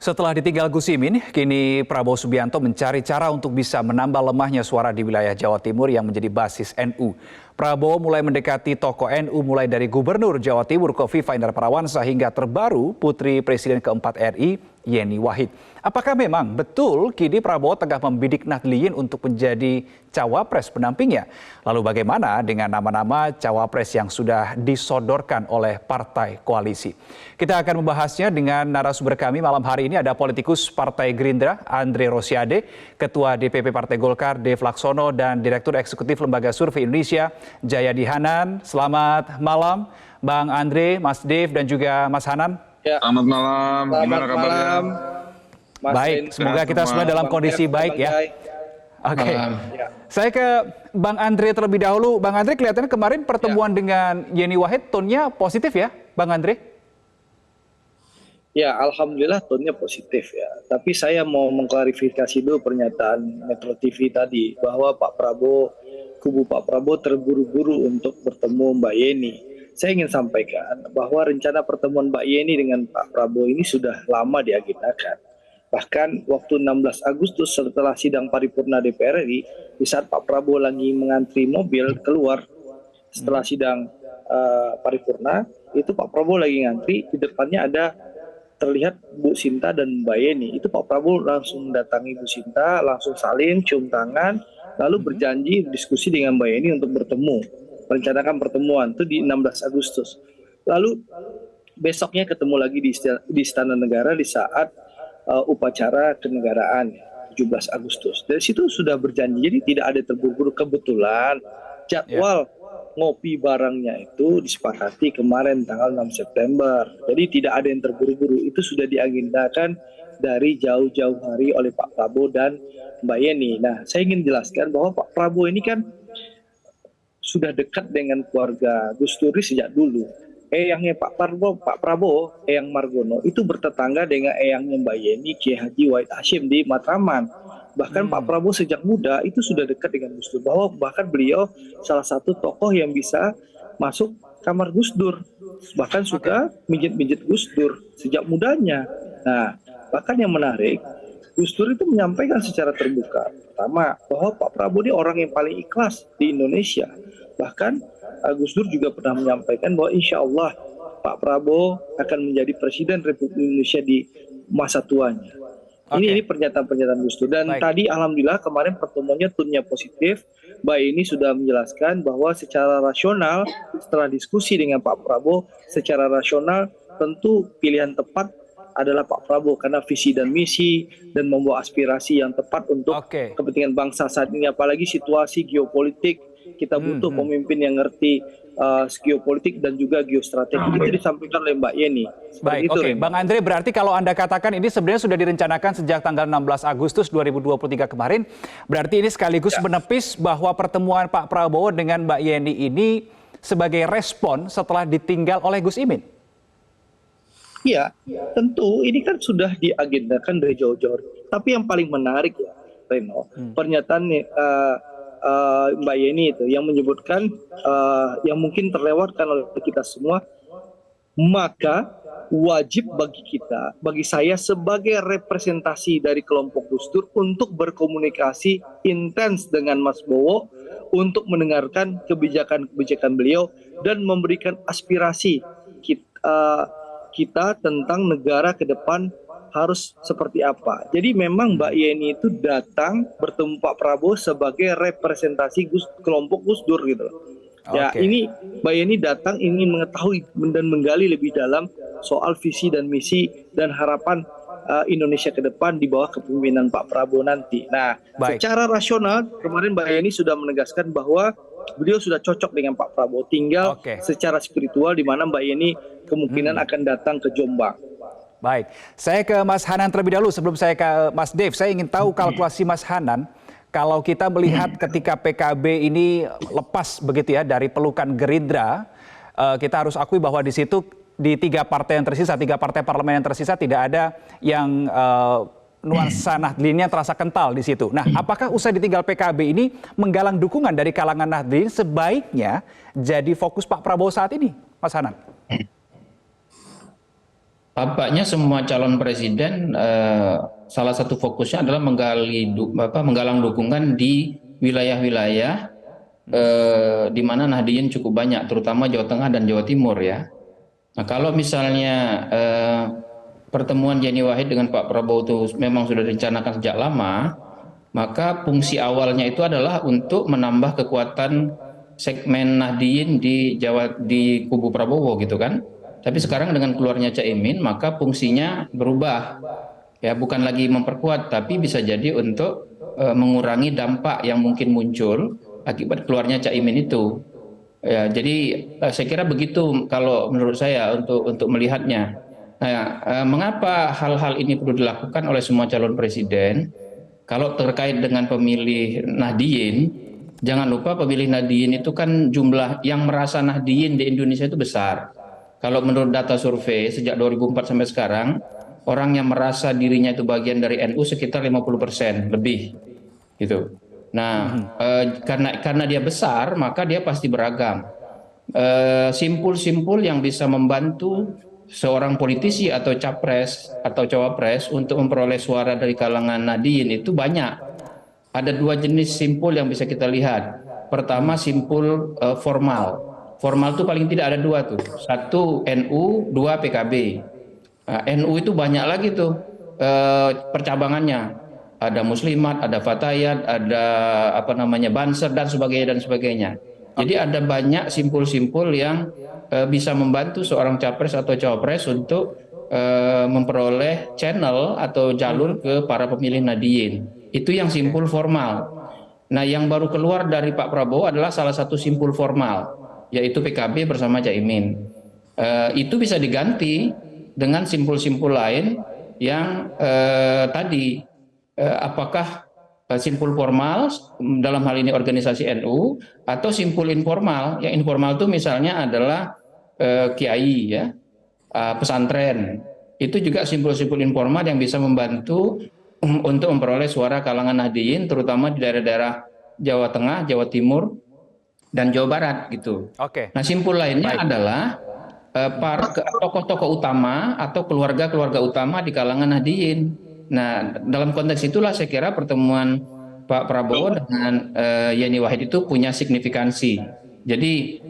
Setelah ditinggal Gus Imin, kini Prabowo Subianto mencari cara untuk bisa menambah lemahnya suara di wilayah Jawa Timur yang menjadi basis NU. Prabowo mulai mendekati tokoh NU mulai dari Gubernur Jawa Timur Kofifa Indar Parawansa hingga terbaru Putri Presiden keempat RI Yeni Wahid. Apakah memang betul kini Prabowo tengah membidik Nahdliyin untuk menjadi cawapres pendampingnya? Lalu bagaimana dengan nama-nama cawapres yang sudah disodorkan oleh partai koalisi? Kita akan membahasnya dengan narasumber kami malam hari ini. Ada politikus Partai Gerindra Andre Rosiade, Ketua DPP Partai Golkar Dev Laksono, dan Direktur Eksekutif Lembaga Survei Indonesia Jayadi Hanan. Selamat malam Bang Andre, Mas Dev, dan juga Mas Hanan. Ya. Selamat malam. Gimana kabarnya? Baik, semoga kita semua dalam kondisi baik ya. Oke. Ya. Saya ke Bang Andre terlebih dahulu. Bang Andre, kelihatannya kemarin pertemuan dengan Yeni Wahid tone-nya positif ya, Bang Andre? Ya, alhamdulillah tone-nya positif ya. Tapi saya mau mengklarifikasi dulu pernyataan Metro TV tadi bahwa kubu Pak Prabowo terburu-buru untuk bertemu Mbak Yeni. Saya ingin sampaikan bahwa rencana pertemuan Mbak Yeni dengan Pak Prabowo ini sudah lama diagendakan. Bahkan waktu 16 Agustus setelah sidang paripurna DPR RI, di saat Pak Prabowo lagi mengantri mobil keluar setelah sidang paripurna, itu Pak Prabowo lagi ngantri, di depannya ada terlihat Bu Sinta dan Mbak Yeni. Itu Pak Prabowo langsung mendatangi Bu Sinta, langsung salim, cium tangan, lalu berjanji diskusi dengan Mbak Yeni untuk bertemu, merencanakan pertemuan itu di 16 Agustus. Lalu besoknya ketemu lagi di Istana Negara di saat upacara kenegaraan 17 Agustus. Dari situ sudah berjanji, jadi tidak ada terburu-buru. Kebetulan jadwal ngopi barangnya itu disepakati kemarin tanggal 6 September. Jadi tidak ada yang terburu-buru. Itu sudah diagendakan dari jauh-jauh hari oleh Pak Prabowo dan Mbak Yeni. Nah, saya ingin jelaskan bahwa Pak Prabowo ini kan sudah dekat dengan keluarga Gus Dur sejak dulu. Eyangnya Pak Prabowo, Eyang Margono, itu bertetangga dengan eyangnya Mbak Yeni, Kiai Haji Wahid Hasyim di Matraman. Bahkan Pak Prabowo sejak muda itu sudah dekat dengan Gus Dur. Bahkan beliau salah satu tokoh yang bisa masuk kamar Gus Dur. Bahkan suka mijit-mijit Gus Dur sejak mudanya. Nah, bahkan yang menarik, Gus Dur itu menyampaikan secara terbuka. Pertama, bahwa Pak Prabowo ini orang yang paling ikhlas di Indonesia. Bahkan Gus Dur juga pernah menyampaikan bahwa insya Allah Pak Prabowo akan menjadi Presiden Republik Indonesia di masa tuanya. Ini pernyataan-pernyataan Gus Dur. Dan tadi alhamdulillah kemarin pertemuannya tone-nya positif. Mbak ini sudah menjelaskan bahwa secara rasional setelah diskusi dengan Pak Prabowo, secara rasional tentu pilihan tepat adalah Pak Prabowo karena visi dan misi dan membawa aspirasi yang tepat untuk kepentingan bangsa saat ini, apalagi situasi geopolitik. Kita butuh pemimpin yang ngerti geopolitik dan juga geostrategi. Itu disampaikan oleh Mbak Yeni. Baik, Bang Andre, berarti kalau Anda katakan ini sebenarnya sudah direncanakan sejak tanggal 16 Agustus 2023 kemarin, berarti ini sekaligus menepis bahwa pertemuan Pak Prabowo dengan Mbak Yeni ini sebagai respon setelah ditinggal oleh Gus Imin? Iya, tentu ini kan sudah diagendakan dari jauh-jauh. Tapi yang paling menarik ya, Reno, pernyataan Mbak Yeni itu yang menyebutkan yang mungkin terlewatkan oleh kita semua, maka wajib bagi saya sebagai representasi dari kelompok Gus Dur untuk berkomunikasi intens dengan Mas Bowo untuk mendengarkan kebijakan-kebijakan beliau dan memberikan aspirasi kita tentang negara ke depan harus seperti apa. Jadi memang Mbak Yeni itu datang bertemu Pak Prabowo sebagai representasi kelompok Gus Dur gitu. Ya, ini Mbak Yeni datang ingin mengetahui dan menggali lebih dalam soal visi dan misi dan harapan Indonesia ke depan di bawah kepemimpinan Pak Prabowo nanti. Nah, secara rasional kemarin Mbak Yeni sudah menegaskan bahwa beliau sudah cocok dengan Pak Prabowo. Tinggal secara spiritual di mana Mbak Yeni kemungkinan akan datang ke Jombang. Baik, saya ke Mas Hanan terlebih dahulu sebelum saya ke Mas Dev. Saya ingin tahu kalkulasi Mas Hanan, kalau kita melihat ketika PKB ini lepas begitu ya dari pelukan Gerindra, kita harus akui bahwa di situ di tiga partai parlemen yang tersisa tidak ada yang nuansa Nahdliyin yang terasa kental di situ. Nah, apakah usai ditinggal PKB ini menggalang dukungan dari kalangan Nahdliyin sebaiknya jadi fokus Pak Prabowo saat ini, Mas Hanan? Tampaknya semua calon presiden salah satu fokusnya adalah menggalang dukungan di wilayah-wilayah di mana Nahdien cukup banyak, terutama Jawa Tengah dan Jawa Timur ya. Nah, kalau misalnya pertemuan Yeni Wahid dengan Pak Prabowo itu memang sudah direncanakan sejak lama, maka fungsi awalnya itu adalah untuk menambah kekuatan segmen Nahdien di kubu Prabowo gitu kan. Tapi sekarang dengan keluarnya Caimin, maka fungsinya berubah. Ya, bukan lagi memperkuat, tapi bisa jadi untuk mengurangi dampak yang mungkin muncul akibat keluarnya Caimin itu. Ya, jadi saya kira begitu kalau menurut saya untuk melihatnya. Nah, mengapa hal-hal ini perlu dilakukan oleh semua calon presiden? Kalau terkait dengan pemilih Nahdien, jangan lupa pemilih Nahdien itu kan jumlah yang merasa Nahdien di Indonesia itu besar. Kalau menurut data survei sejak 2004 sampai sekarang, orang yang merasa dirinya itu bagian dari NU sekitar 50% lebih, gitu. Nah, karena dia besar, maka dia pasti beragam. Simpul-simpul yang bisa membantu seorang politisi atau capres atau cawapres untuk memperoleh suara dari kalangan Nahdien itu banyak. Ada dua jenis simpul yang bisa kita lihat. Pertama simpul formal. Formal itu paling tidak ada dua tuh. Satu NU, dua PKB. Nah, NU itu banyak lagi tuh percabangannya. Ada Muslimat, ada Fatayat, ada apa namanya Banser dan sebagainya dan sebagainya. Jadi ada banyak simpul-simpul yang bisa membantu seorang capres atau cawapres untuk memperoleh channel atau jalur ke para pemilih Nahdien. Itu yang simpul formal. Nah, yang baru keluar dari Pak Prabowo adalah salah satu simpul formal, yaitu PKB bersama Caimin. Itu bisa diganti dengan simpul-simpul lain yang tadi apakah simpul formal dalam hal ini organisasi NU atau simpul informal. Yang informal itu misalnya adalah kiai ya, pesantren. Itu juga simpul-simpul informal yang bisa membantu untuk memperoleh suara kalangan Nahdien terutama di daerah-daerah Jawa Tengah, Jawa Timur dan Jawa Barat gitu. Oke, Nah, simpul lainnya baik. adalah para tokoh-tokoh utama atau keluarga-keluarga utama di kalangan Nahdien. Nah, dalam konteks itulah saya kira pertemuan Pak Prabowo dengan Yeni Wahid itu punya signifikansi. Jadi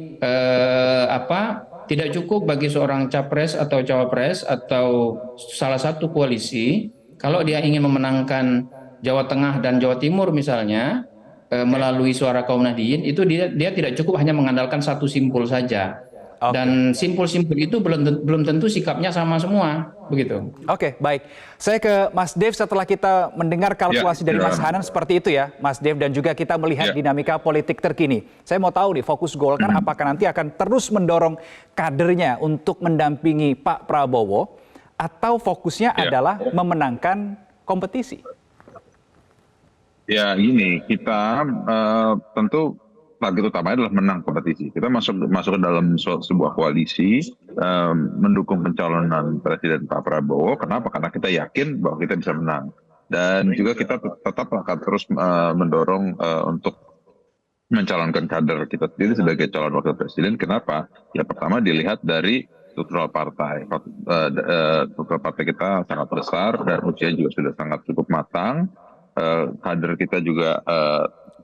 tidak cukup bagi seorang capres atau cawapres atau salah satu koalisi kalau dia ingin memenangkan Jawa Tengah dan Jawa Timur misalnya melalui suara kaum Nahdien itu dia tidak cukup hanya mengandalkan satu simpul saja. Oke. Dan simpul-simpul itu belum tentu sikapnya sama semua, begitu. Oke, baik. Saya ke Mas Dev setelah kita mendengar kalkulasi dari Mas Hanan seperti itu ya, Mas Dev, dan juga kita melihat dinamika politik terkini. Saya mau tahu nih, fokus Golkar apakah nanti akan terus mendorong kadernya untuk mendampingi Pak Prabowo, atau fokusnya adalah memenangkan kompetisi? Ya gini, kita tentu target utamanya adalah menang kompetisi. Kita masuk ke dalam sebuah koalisi mendukung pencalonan Presiden Pak Prabowo. Kenapa? Karena kita yakin bahwa kita bisa menang. Dan juga kita tetap akan terus mendorong untuk mencalonkan kader kita sendiri sebagai calon wakil presiden. Kenapa? Ya pertama dilihat dari struktural partai. Struktural partai kita sangat besar dan usia juga sudah sangat cukup matang. Kader kita juga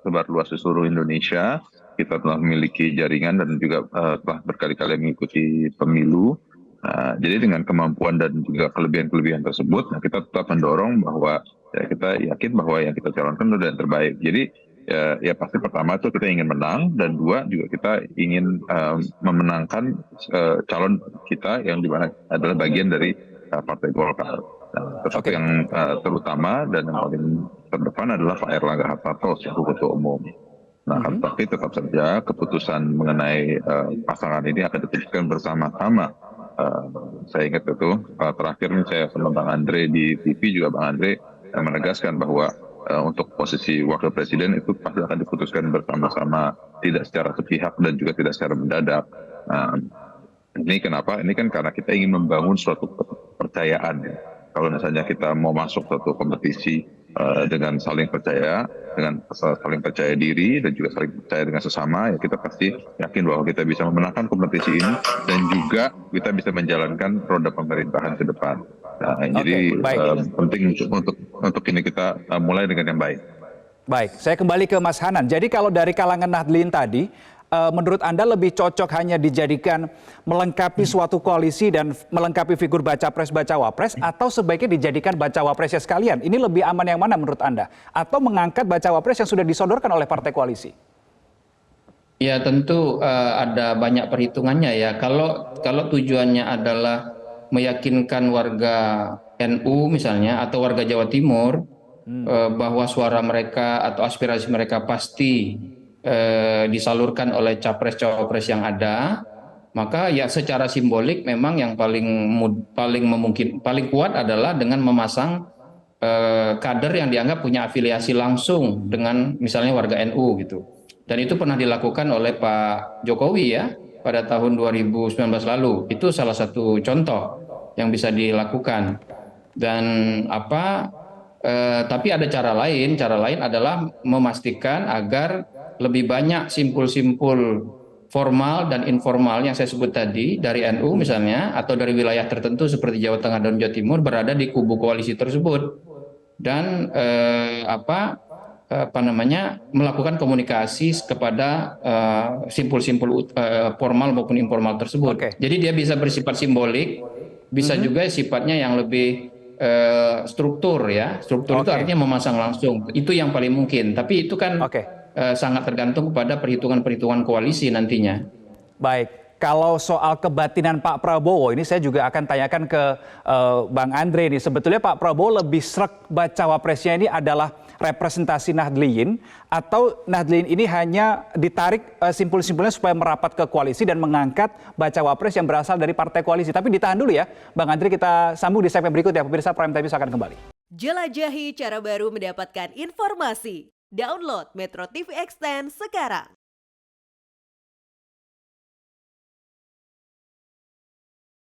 tersebar luas di seluruh Indonesia. Kita telah memiliki jaringan dan juga telah berkali-kali mengikuti pemilu. Jadi dengan kemampuan dan juga kelebihan-kelebihan tersebut, nah kita tetap mendorong bahwa ya kita yakin bahwa yang kita calonkan adalah yang terbaik. Jadi ya pasti pertama itu kita ingin menang, dan dua juga kita ingin memenangkan calon kita yang dimana adalah bagian dari Partai Golkar. Nah, tetapi yang terutama dan yang paling terdepan adalah Pak Erlangga Hartarto selaku Ketua Umum. Nah, tapi tetap saja keputusan mengenai pasangan ini akan diputuskan bersama-sama. Saya ingat itu terakhir nih saya sama Bang Andre di TV juga Bang Andre menegaskan bahwa untuk posisi wakil presiden itu pasti akan diputuskan bersama-sama, tidak secara sepihak dan juga tidak secara mendadak. Ini kenapa? Ini kan karena kita ingin membangun suatu kepercayaan ya. Kalau misalnya kita mau masuk suatu kompetisi dengan saling percaya, dengan saling percaya diri dan juga saling percaya dengan sesama, ya kita pasti yakin bahwa kita bisa memenangkan kompetisi ini dan juga kita bisa menjalankan roda pemerintahan ke depan. Nah, jadi baik. penting untuk ini kita mulai dengan yang baik. Baik, saya kembali ke Mas Hanan. Jadi kalau dari kalangan Nahdlin tadi, menurut Anda lebih cocok hanya dijadikan melengkapi suatu koalisi dan melengkapi figur baca pres wapres, atau sebaiknya dijadikan baca wapresnya sekalian? Ini lebih aman yang mana menurut Anda? Atau mengangkat baca wapres yang sudah disodorkan oleh partai koalisi? Ya tentu ada banyak perhitungannya ya. Kalau tujuannya adalah meyakinkan warga NU misalnya atau warga Jawa Timur bahwa suara mereka atau aspirasi mereka pasti disalurkan oleh capres-cawapres yang ada, maka ya secara simbolik memang yang paling kuat adalah dengan memasang kader yang dianggap punya afiliasi langsung dengan misalnya warga NU gitu. Dan itu pernah dilakukan oleh Pak Jokowi ya pada tahun 2019 lalu. Itu salah satu contoh yang bisa dilakukan. Dan tapi ada cara lain. Cara lain adalah memastikan agar lebih banyak simpul-simpul formal dan informal yang saya sebut tadi dari NU misalnya atau dari wilayah tertentu seperti Jawa Tengah dan Jawa Timur berada di kubu koalisi tersebut dan melakukan komunikasi kepada simpul-simpul formal maupun informal tersebut. Jadi dia bisa bersifat simbolik, bisa juga sifatnya yang lebih struktur ya. Struktur itu artinya memasang langsung. Itu yang paling mungkin. Tapi itu kan sangat tergantung kepada perhitungan-perhitungan koalisi nantinya. Baik, kalau soal kebatinan Pak Prabowo, ini saya juga akan tanyakan ke Bang Andre nih. Sebetulnya Pak Prabowo lebih srek baca wapresnya ini adalah representasi Nahdliyin, atau Nahdliyin ini hanya ditarik simpul-simpulnya supaya merapat ke koalisi dan mengangkat baca wapres yang berasal dari partai koalisi. Tapi ditahan dulu ya, Bang Andre, kita sambung di segmen berikutnya. Pemirsa Prime Time akan kembali. Jelajahi cara baru mendapatkan informasi. Download Metro TV Extend sekarang.